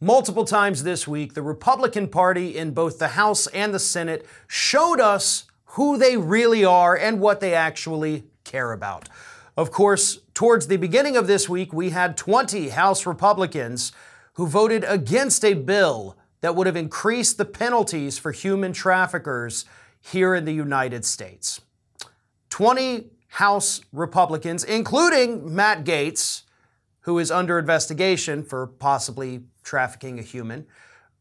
Multiple times this week, the Republican Party in both the House and the Senate showed us who they really are and what they actually care about. Of course, towards the beginning of this week, we had 20 House Republicans who voted against a bill that would have increased the penalties for human traffickers here in the United States. 20 House Republicans, including Matt Gaetz, who is under investigation for possibly trafficking a human,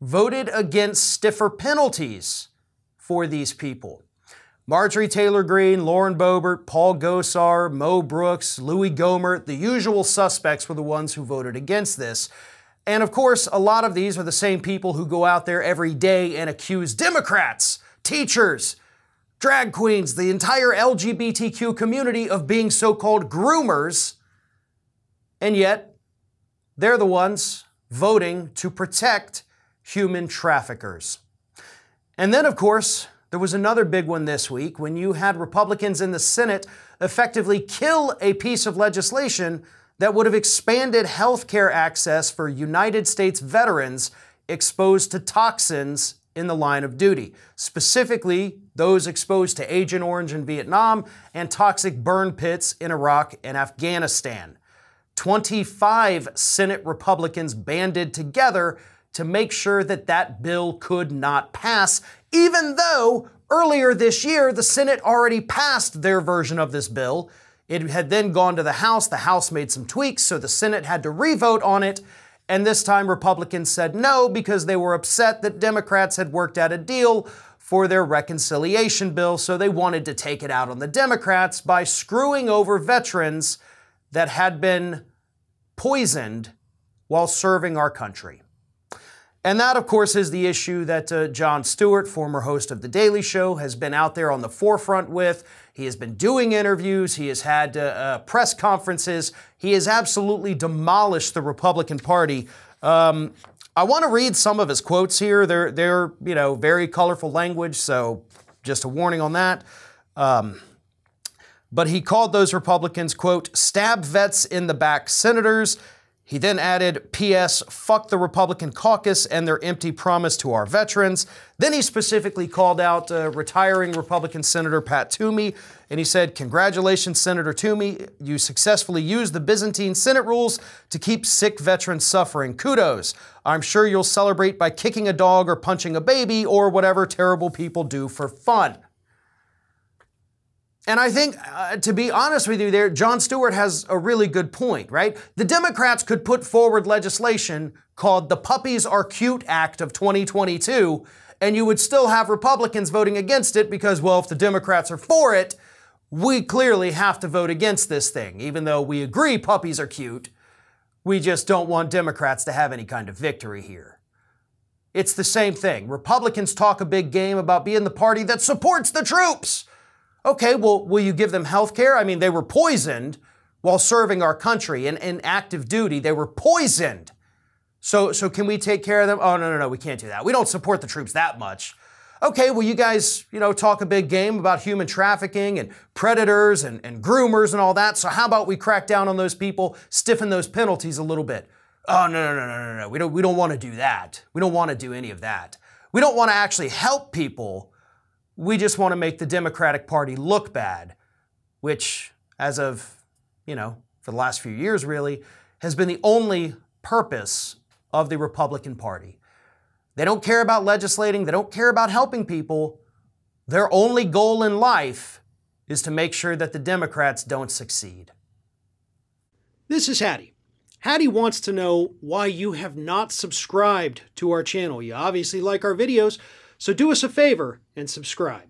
voted against stiffer penalties for these people. Marjorie Taylor Greene, Lauren Boebert, Paul Gosar, Mo Brooks, Louis Gohmert, the usual suspects were the ones who voted against this. And of course, a lot of these are the same people who go out there every day and accuse Democrats, teachers, drag queens, the entire LGBTQ community of being so-called groomers. And yet, they're the ones voting to protect human traffickers. And then, of course, there was another big one this week when you had Republicans in the Senate effectively kill a piece of legislation that would have expanded health care access for United States veterans exposed to toxins in the line of duty, specifically those exposed to Agent Orange in Vietnam and toxic burn pits in Iraq and Afghanistan. 25 Senate Republicans banded together to make sure that that bill could not pass, even though earlier this year the Senate already passed their version of this bill. It had then gone to the House made some tweaks, so the Senate had to re-vote on it, and this time Republicans said no because they were upset that Democrats had worked out a deal for their reconciliation bill, so they wanted to take it out on the Democrats by screwing over veterans that had been poisoned while serving our country. And that, of course, is the issue that Jon Stewart, former host of The Daily Show, has been out there on the forefront with. He has been doing interviews. He has had press conferences. He has absolutely demolished the Republican Party. I want to read some of his quotes here. They're very colorful language, so just a warning on that. But he called those Republicans, quote, stab vets in the back senators. He then added, P.S., fuck the Republican caucus and their empty promise to our veterans. Then he specifically called out retiring Republican Senator Pat Toomey, and he said, congratulations, Senator Toomey. You successfully used the Byzantine Senate rules to keep sick veterans suffering. Kudos. I'm sure you'll celebrate by kicking a dog or punching a baby or whatever terrible people do for fun. And I think, to be honest with you there, Jon Stewart has a really good point, right? The Democrats could put forward legislation called the Puppies Are Cute Act of 2022, and you would still have Republicans voting against it because, well, if the Democrats are for it, we clearly have to vote against this thing. Even though we agree puppies are cute, we just don't want Democrats to have any kind of victory here. It's the same thing. Republicans talk a big game about being the party that supports the troops. Okay, well, will you give them health care? I mean, they were poisoned while serving our country in active duty. They were poisoned. So can we take care of them? Oh, no, we can't do that. We don't support the troops that much. Okay, well, you guys, talk a big game about human trafficking and predators and groomers and all that. So how about we crack down on those people, stiffen those penalties a little bit? Oh, no. We don't want to do that. We don't want to do any of that. We don't want to actually help people. We just want to make the Democratic Party look bad, which, as of, for the last few years really, has been the only purpose of the Republican Party. They don't care about legislating. They don't care about helping people. Their only goal in life is to make sure that the Democrats don't succeed. This is Hattie. Hattie wants to know why you have not subscribed to our channel. You obviously like our videos, so do us a favor and subscribe.